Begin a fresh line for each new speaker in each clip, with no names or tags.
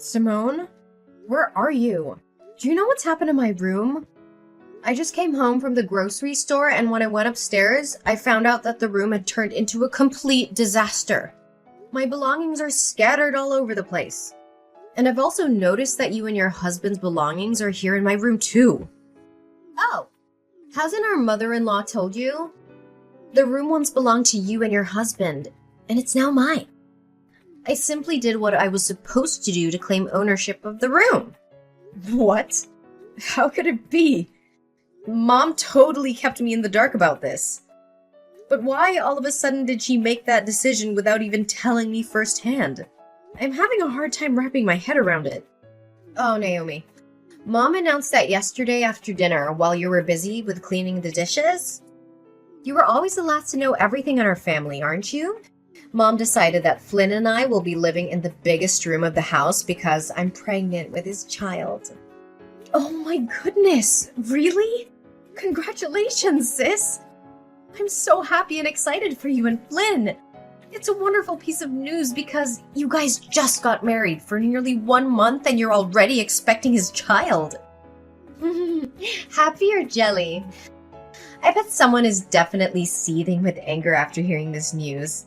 Simone? Where are you? Do you know what's happened in my room? I just came home from the grocery store, and when I went upstairs, I found out that the room had turned into a complete disaster. My belongings are scattered all over the place. And I've also noticed that you and your husband's belongings are here in my room too. Oh, hasn't our mother-in-law told you? The room once belonged to you and your husband, and it's now mine. I simply did what I was supposed to do to claim ownership of the room. What? How could it be? Mom totally kept me in the dark about this. But why all of a sudden did she make that decision without even telling me firsthand? I'm having a hard time wrapping my head around it. Oh, Naomi. Mom announced that yesterday after dinner while you were busy with cleaning the dishes. You were always the last to know everything in our family, aren't you? Mom decided that Flynn and I will be living in the biggest room of the house because I'm pregnant with his child. Oh my goodness, really? Congratulations, sis! I'm so happy and excited for you and Flynn. It's a wonderful piece of news because you guys just got married for nearly 1 month and you're already expecting his child. Happy or jelly? I bet someone is definitely seething with anger after hearing this news.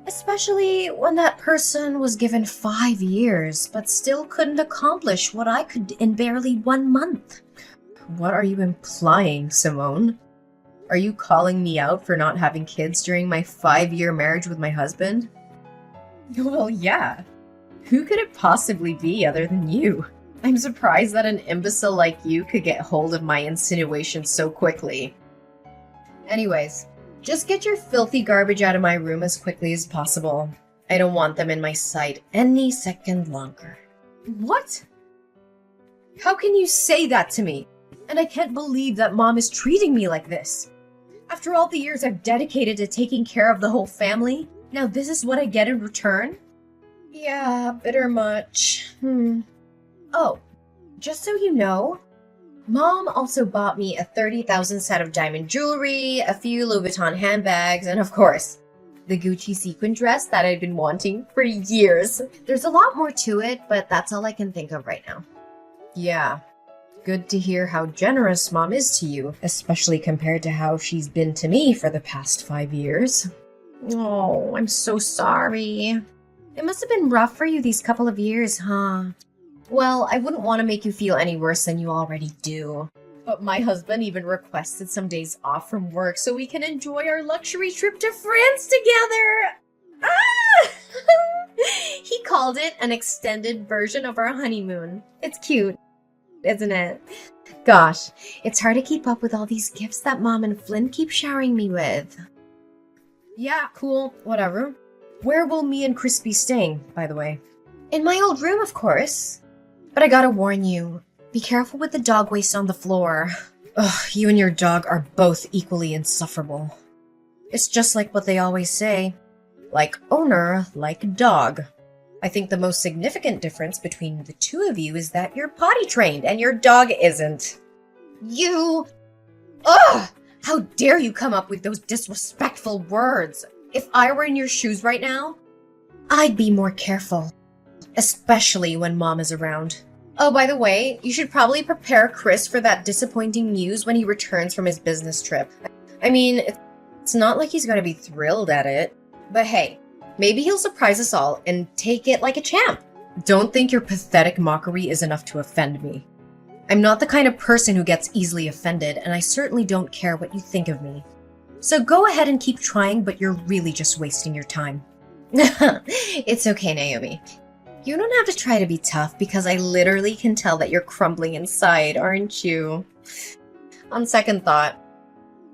Especially when that person was given 5 years, but still couldn't accomplish what I could in barely 1 month. What are you implying, Simone? Are you calling me out for not having kids during my 5-year marriage with my husband? Well, yeah. Who could it possibly be other than you? I'm surprised that an imbecile like you could get hold of my insinuations so quickly. Anyways, just get your filthy garbage out of my room as quickly as possible. I don't want them in my sight any second longer. What? How can you say that to me? And I can't believe that Mom is treating me like this. After all the years I've dedicated to taking care of the whole family, now this is what I get in return? Yeah, bitter much. Oh, just so you know, Mom also bought me a 30,000 set of diamond jewelry, a few Louis Vuitton handbags, and of course, the Gucci sequin dress that I've been wanting for years. There's a lot more to it, but that's all I can think of right now. Yeah, good to hear how generous Mom is to you, especially compared to how she's been to me for the past 5 years. Oh, I'm so sorry. It must have been rough for you these couple of years, huh? Well, I wouldn't want to make you feel any worse than you already do. But my husband even requested some days off from work so we can enjoy our luxury trip to France together! Ah! He called it an extended version of our honeymoon. It's cute, isn't it? Gosh, it's hard to keep up with all these gifts that Mom and Flynn keep showering me with. Yeah, cool, whatever. Where will me and Chris be staying, by the way? In my old room, of course. But I gotta warn you, be careful with the dog waste on the floor. Ugh, you and your dog are both equally insufferable. It's just like what they always say. Like owner, like dog. I think the most significant difference between the two of you is that you're potty trained and your dog isn't. You... Ugh! How dare you come up with those disrespectful words? If I were in your shoes right now, I'd be more careful. Especially when Mom is around. Oh, by the way, you should probably prepare Chris for that disappointing news when he returns from his business trip. I mean, it's not like he's gonna be thrilled at it. But hey, maybe he'll surprise us all and take it like a champ. Don't think your pathetic mockery is enough to offend me. I'm not the kind of person who gets easily offended, and I certainly don't care what you think of me. So go ahead and keep trying, but you're really just wasting your time. It's okay, Naomi. You don't have to try to be tough because I literally can tell that you're crumbling inside, aren't you? On second thought,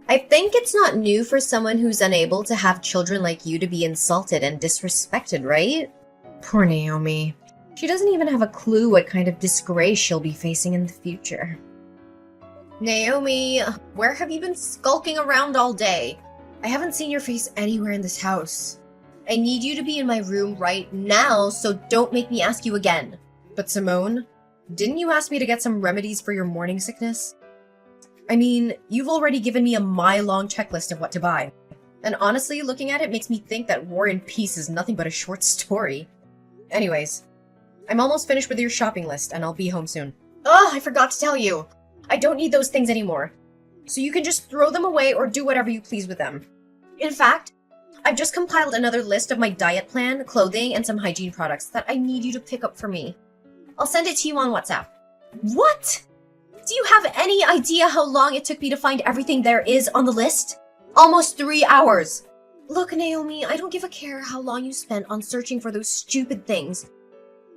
I think it's not new for someone who's unable to have children like you to be insulted and disrespected, right? Poor Naomi. She doesn't even have a clue what kind of disgrace she'll be facing in the future. Naomi, where have you been skulking around all day? I haven't seen your face anywhere in this house. I need you to be in my room right now, so don't make me ask you again. But Simone, didn't you ask me to get some remedies for your morning sickness? I mean, you've already given me a mile-long checklist of what to buy. And honestly, looking at it makes me think that War and Peace is nothing but a short story. Anyways, I'm almost finished with your shopping list, and I'll be home soon. Oh, I forgot to tell you. I don't need those things anymore. So you can just throw them away or do whatever you please with them. In fact, I've just compiled another list of my diet plan, clothing, and some hygiene products that I need you to pick up for me. I'll send it to you on WhatsApp. What? Do you have any idea how long it took me to find everything there is on the list? Almost 3 hours. Look, Naomi, I don't give a care how long you spent on searching for those stupid things.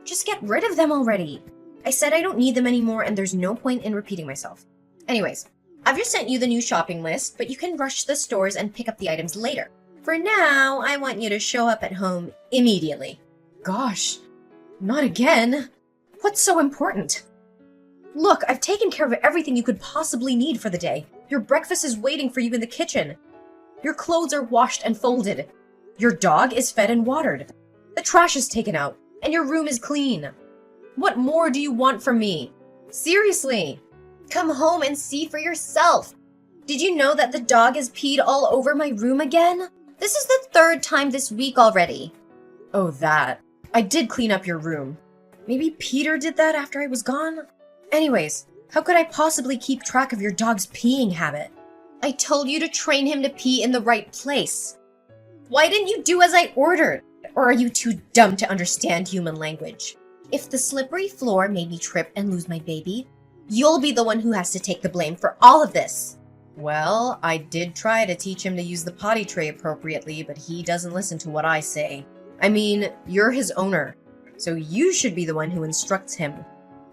Just get rid of them already. I said I don't need them anymore, and there's no point in repeating myself. Anyways, I've just sent you the new shopping list, but you can rush to the stores and pick up the items later. For now, I want you to show up at home immediately. Gosh, not again. What's so important? Look, I've taken care of everything you could possibly need for the day. Your breakfast is waiting for you in the kitchen. Your clothes are washed and folded. Your dog is fed and watered. The trash is taken out, and your room is clean. What more do you want from me? Seriously, come home and see for yourself. Did you know that the dog has peed all over my room again? This is the 3rd time this week already. Oh, that. I did clean up your room. Maybe Peter did that after I was gone? Anyways, how could I possibly keep track of your dog's peeing habit? I told you to train him to pee in the right place. Why didn't you do as I ordered? Or are you too dumb to understand human language? If the slippery floor made me trip and lose my baby, you'll be the one who has to take the blame for all of this. Well, I did try to teach him to use the potty tray appropriately, but he doesn't listen to what I say. I mean, you're his owner, so you should be the one who instructs him,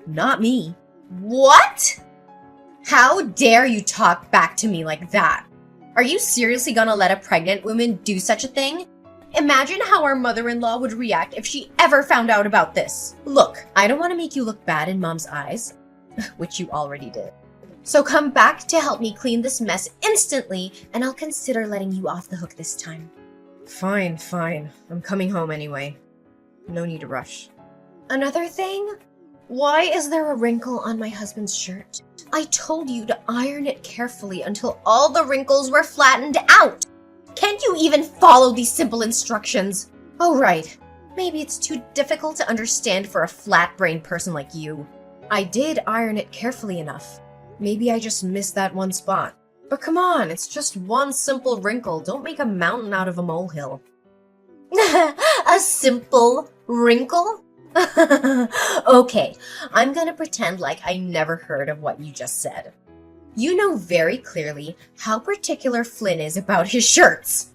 not me. What? How dare you talk back to me like that? Are you seriously gonna let a pregnant woman do such a thing? Imagine how our mother-in-law would react if she ever found out about this. Look, I don't want to make you look bad in Mom's eyes, which you already did. So come back to help me clean this mess instantly, and I'll consider letting you off the hook this time. Fine. I'm coming home anyway. No need to rush. Another thing? Why is there a wrinkle on my husband's shirt? I told you to iron it carefully until all the wrinkles were flattened out. Can't you even follow these simple instructions? Oh, right. Maybe it's too difficult to understand for a flat-brained person like you. I did iron it carefully enough. Maybe I just missed that one spot. But come on, it's just one simple wrinkle. Don't make a mountain out of a molehill. A simple wrinkle? Okay, I'm gonna pretend like I never heard of what you just said. You know very clearly how particular Flynn is about his shirts.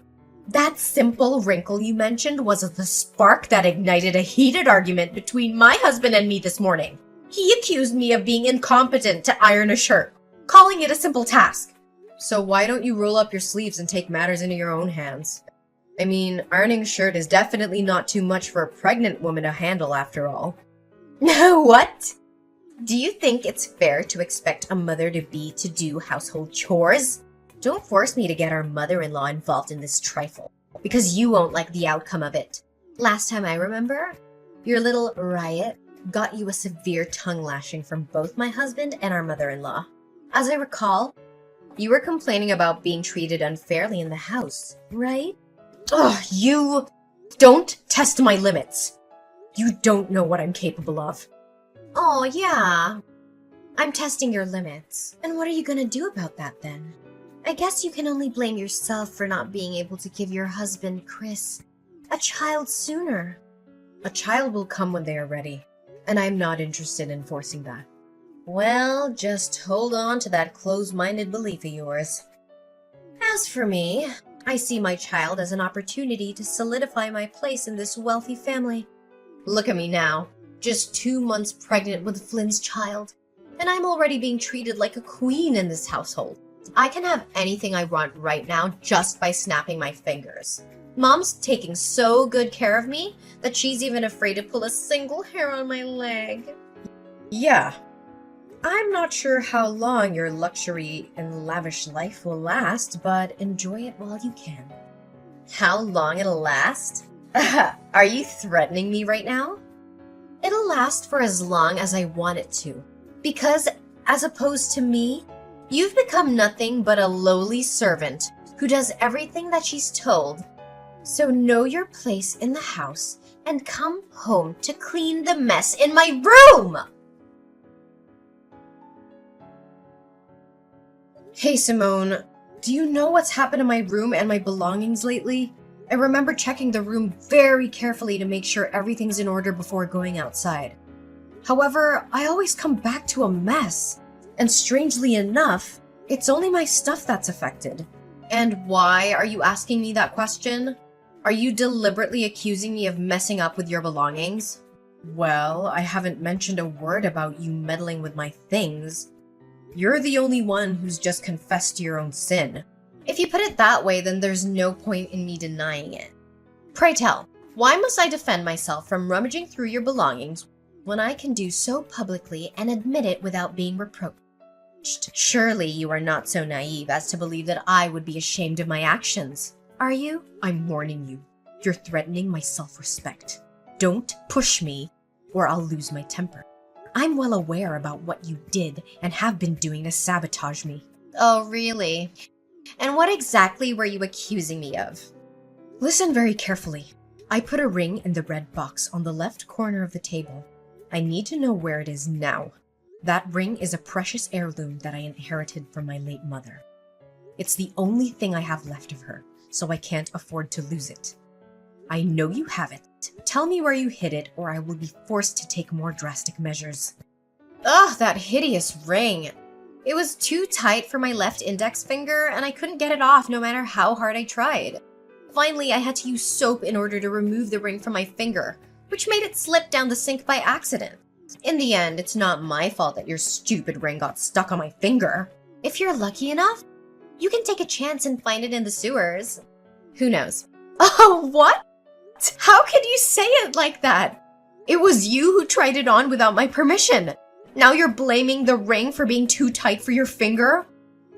That simple wrinkle you mentioned was the spark that ignited a heated argument between my husband and me this morning. He accused me of being incompetent to iron a shirt, calling it a simple task. So why don't you roll up your sleeves and take matters into your own hands? I mean, ironing a shirt is definitely not too much for a pregnant woman to handle after all. What? Do you think it's fair to expect a mother-to-be to do household chores? Don't force me to get our mother-in-law involved in this trifle, because you won't like the outcome of it. Last time I remember, your little riot got you a severe tongue lashing from both my husband and our mother-in-law. As I recall, you were complaining about being treated unfairly in the house, right? Ugh, you don't test my limits. You don't know what I'm capable of. Oh, yeah. I'm testing your limits. And what are you gonna do about that then? I guess you can only blame yourself for not being able to give your husband, Chris, a child sooner. A child will come when they are ready, and I'm not interested in forcing that. Well, just hold on to that closed-minded belief of yours. As for me, I see my child as an opportunity to solidify my place in this wealthy family. Look at me now, just 2 months pregnant with Flynn's child, and I'm already being treated like a queen in this household. I can have anything I want right now just by snapping my fingers. Mom's taking so good care of me that she's even afraid to pull a single hair on my leg. Yeah. I'm not sure how long your luxury and lavish life will last, but enjoy it while you can. How long it'll last? Are you threatening me right now? It'll last for as long as I want it to. Because, as opposed to me, you've become nothing but a lowly servant who does everything that she's told. So know your place in the house and come home to clean the mess in my room! Hey, Simone, do you know what's happened to my room and my belongings lately? I remember checking the room very carefully to make sure everything's in order before going outside. However, I always come back to a mess. And strangely enough, it's only my stuff that's affected. And why are you asking me that question? Are you deliberately accusing me of messing up with your belongings? Well, I haven't mentioned a word about you meddling with my things. You're the only one who's just confessed to your own sin. If you put it that way, then there's no point in me denying it. Pray tell, why must I defend myself from rummaging through your belongings when I can do so publicly and admit it without being reproached? Surely you are not so naive as to believe that I would be ashamed of my actions, are you? I'm warning you. You're threatening my self-respect. Don't push me, or I'll lose my temper. I'm well aware about what you did and have been doing to sabotage me. Oh, really? And what exactly were you accusing me of? Listen very carefully. I put a ring in the red box on the left corner of the table. I need to know where it is now. That ring is a precious heirloom that I inherited from my late mother. It's the only thing I have left of her, so I can't afford to lose it. I know you have it. Tell me where you hid it, or I will be forced to take more drastic measures. Ugh, that hideous ring. It was too tight for my left index finger, and I couldn't get it off no matter how hard I tried. Finally, I had to use soap in order to remove the ring from my finger, which made it slip down the sink by accident. In the end, it's not my fault that your stupid ring got stuck on my finger. If you're lucky enough, you can take a chance and find it in the sewers. Who knows? Oh, what? How could you say it like that? It was you who tried it on without my permission. Now you're blaming the ring for being too tight for your finger?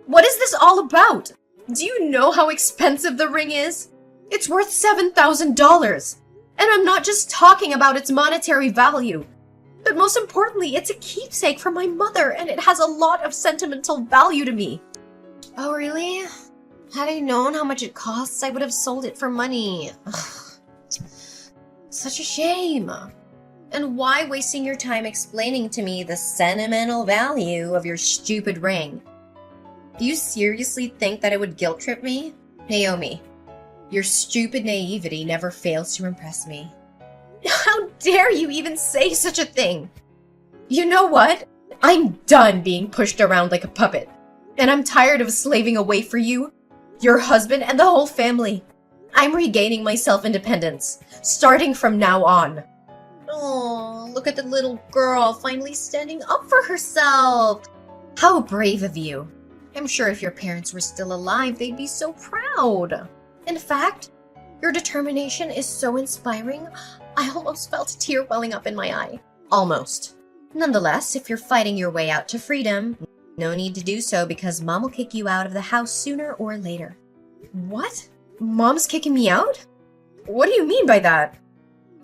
What is this all about? Do you know how expensive the ring is? It's worth $7,000. And I'm not just talking about its monetary value. But most importantly, it's a keepsake from my mother, and it has a lot of sentimental value to me. Oh, really? Had I known how much it costs, I would have sold it for money. Ugh. Such a shame. And why wasting your time explaining to me the sentimental value of your stupid ring? Do you seriously think that it would guilt trip me? Naomi, your stupid naivety never fails to impress me. How dare you even say such a thing? You know what? I'm done being pushed around like a puppet. And I'm tired of slaving away for you, your husband, and the whole family. I'm regaining my self-independence, starting from now on. Oh, look at the little girl finally standing up for herself. How brave of you. I'm sure if your parents were still alive, they'd be so proud. In fact, your determination is so inspiring, I almost felt a tear welling up in my eye. Almost. Nonetheless, if you're fighting your way out to freedom, no need to do so because Mom will kick you out of the house sooner or later. What? Mom's kicking me out? What do you mean by that?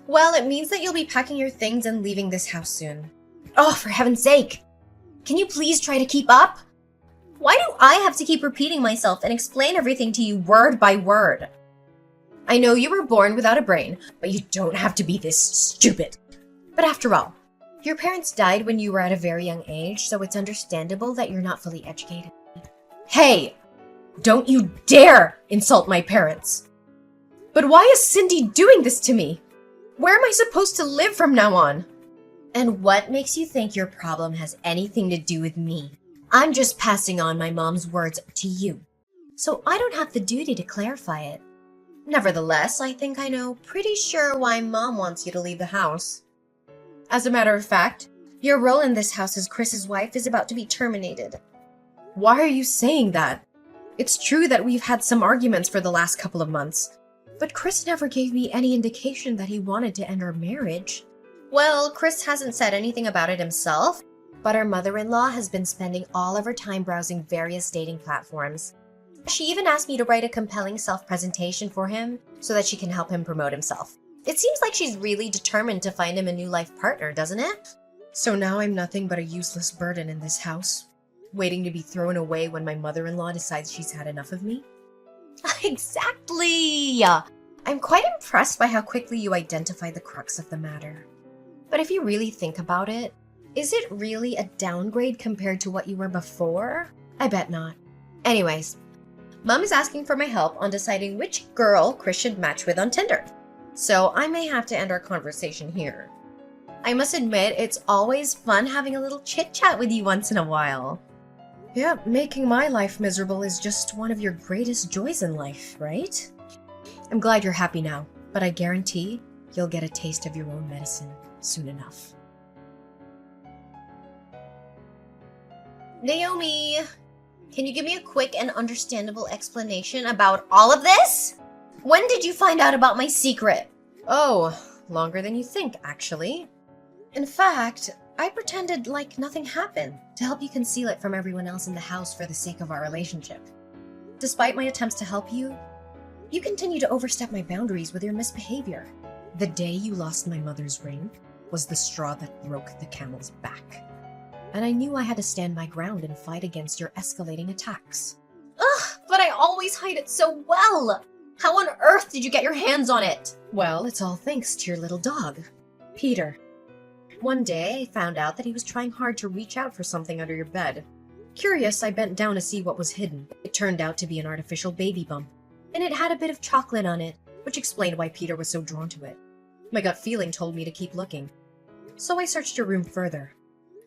Well, it means that you'll be packing your things and leaving this house soon. Oh, for heaven's sake! Can you please try to keep up? Why do I have to keep repeating myself and explain everything to you word by word? I know you were born without a brain, but you don't have to be this stupid. But after all, your parents died when you were at a very young age, so it's understandable that you're not fully educated. Hey! Don't you dare insult my parents! But why is Cindy doing this to me? Where am I supposed to live from now on? And what makes you think your problem has anything to do with me? I'm just passing on my mom's words to you, so I don't have the duty to clarify it. Nevertheless, I think I know pretty sure why Mom wants you to leave the house. As a matter of fact, your role in this house as Chris's wife is about to be terminated. Why are you saying that? It's true that we've had some arguments for the last couple of months, but Chris never gave me any indication that he wanted to end our marriage. Well, Chris hasn't said anything about it himself, but our mother-in-law has been spending all of her time browsing various dating platforms. She even asked me to write a compelling self-presentation for him so that she can help him promote himself. It seems like she's really determined to find him a new life partner, doesn't it? So now I'm nothing but a useless burden in this house, waiting to be thrown away when my mother-in-law decides she's had enough of me? Exactly! I'm quite impressed by how quickly you identify the crux of the matter. But if you really think about it, is it really a downgrade compared to what you were before? I bet not. Anyways, Mom is asking for my help on deciding which girl Chris should match with on Tinder. So I may have to end our conversation here. I must admit, it's always fun having a little chit-chat with you once in a while. Yeah, making my life miserable is just one of your greatest joys in life, right? I'm glad you're happy now, but I guarantee you'll get a taste of your own medicine soon enough. Naomi, can you give me a quick and understandable explanation about all of this? When did you find out about my secret? Oh, longer than you think, actually. In fact, I pretended like nothing happened to help you conceal it from everyone else in the house for the sake of our relationship. Despite my attempts to help you, you continue to overstep my boundaries with your misbehavior. The day you lost my mother's ring was the straw that broke the camel's back. And I knew I had to stand my ground and fight against your escalating attacks. Ugh, but I always hide it so well! How on earth did you get your hands on it? Well, it's all thanks to your little dog, Peter. One day, I found out that he was trying hard to reach out for something under your bed. Curious, I bent down to see what was hidden. It turned out to be an artificial baby bump, and it had a bit of chocolate on it, which explained why Peter was so drawn to it. My gut feeling told me to keep looking. So I searched your room further.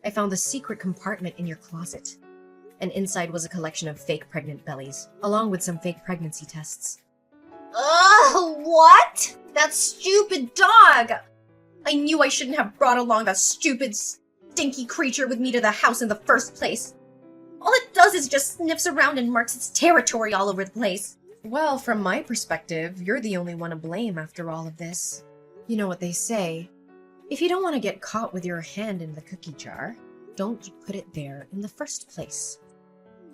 I found the secret compartment in your closet, and inside was a collection of fake pregnant bellies, along with some fake pregnancy tests. Ugh, what? That stupid dog! I knew I shouldn't have brought along that stupid, stinky creature with me to the house in the first place. All it does is just sniffs around and marks its territory all over the place. Well, from my perspective, you're the only one to blame after all of this. You know what they say. If you don't want to get caught with your hand in the cookie jar, don't put it there in the first place.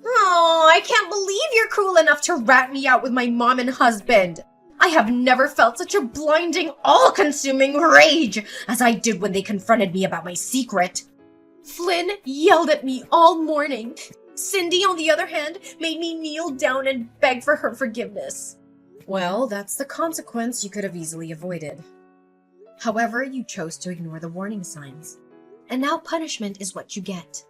Oh, I can't believe you're cruel enough to rat me out with my mom and husband. I have never felt such a blinding, all-consuming rage as I did when they confronted me about my secret. Flynn yelled at me all morning. Cindy, on the other hand, made me kneel down and beg for her forgiveness. Well, that's the consequence you could have easily avoided. However, you chose to ignore the warning signs. And now punishment is what you get.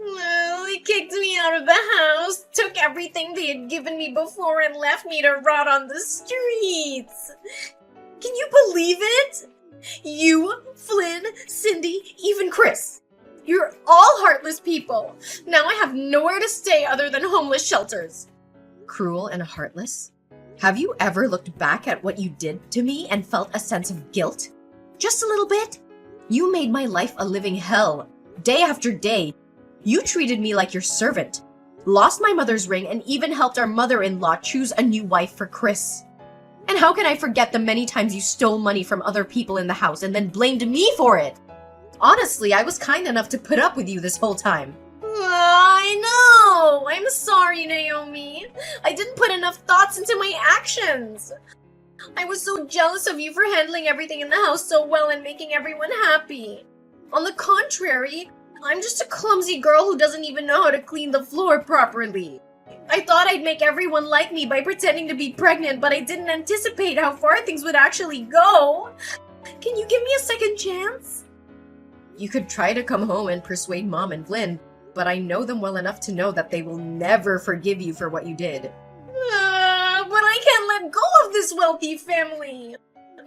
Well, they kicked me out of the house, took everything they had given me before, and left me to rot on the streets. Can you believe it? You, Flynn, Cindy, even Chris. You're all heartless people. Now I have nowhere to stay other than homeless shelters. Cruel and heartless? Have you ever looked back at what you did to me and felt a sense of guilt? Just a little bit? You made my life a living hell, day after day. You treated me like your servant, lost my mother's ring, and even helped our mother-in-law choose a new wife for Chris. And how can I forget the many times you stole money from other people in the house and then blamed me for it? Honestly, I was kind enough to put up with you this whole time. I know! I'm sorry, Naomi. I didn't put enough thoughts into my actions. I was so jealous of you for handling everything in the house so well and making everyone happy. On the contrary, I'm just a clumsy girl who doesn't even know how to clean the floor properly. I thought I'd make everyone like me by pretending to be pregnant, but I didn't anticipate how far things would actually go. Can you give me a second chance? You could try to come home and persuade Mom and Flynn, but I know them well enough to know that they will never forgive you for what you did. But I can't let go of this wealthy family.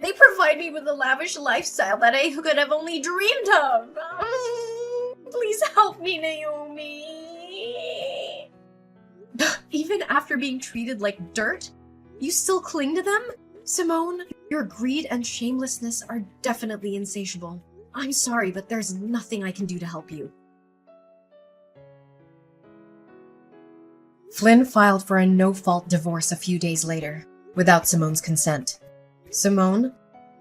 They provide me with a lavish lifestyle that I could have only dreamed of. Please help me, Naomi. Even after being treated like dirt, you still cling to them? Simone, your greed and shamelessness are definitely insatiable. I'm sorry, but there's nothing I can do to help you. Flynn filed for a no-fault divorce a few days later, without Simone's consent. Simone,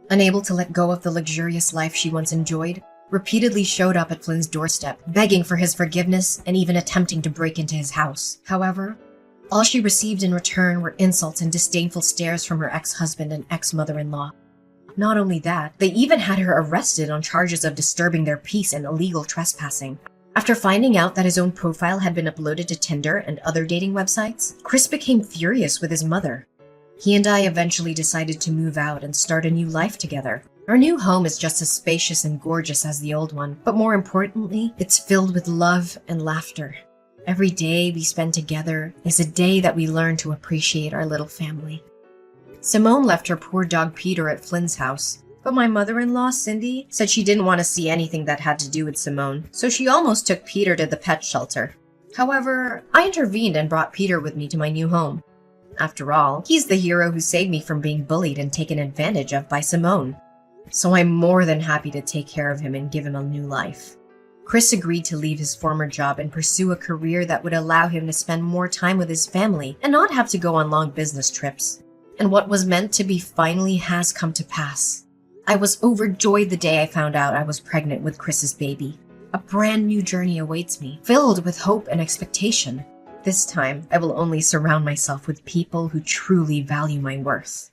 unable to let go of the luxurious life she once enjoyed, repeatedly showed up at Flynn's doorstep, begging for his forgiveness and even attempting to break into his house. However, all she received in return were insults and disdainful stares from her ex-husband and ex-mother-in-law. Not only that, they even had her arrested on charges of disturbing their peace and illegal trespassing. After finding out that his own profile had been uploaded to Tinder and other dating websites, Chris became furious with his mother. He and I eventually decided to move out and start a new life together. Our new home is just as spacious and gorgeous as the old one, but more importantly, it's filled with love and laughter. Every day we spend together is a day that we learn to appreciate our little family. Simone left her poor dog Peter at Flynn's house, but my mother-in-law, Cindy, said she didn't want to see anything that had to do with Simone, so she almost took Peter to the pet shelter. However, I intervened and brought Peter with me to my new home. After all, he's the hero who saved me from being bullied and taken advantage of by Simone. So I'm more than happy to take care of him and give him a new life. Chris agreed to leave his former job and pursue a career that would allow him to spend more time with his family and not have to go on long business trips. And what was meant to be finally has come to pass. I was overjoyed the day I found out I was pregnant with Chris's baby. A brand new journey awaits me, filled with hope and expectation. This time, I will only surround myself with people who truly value my worth.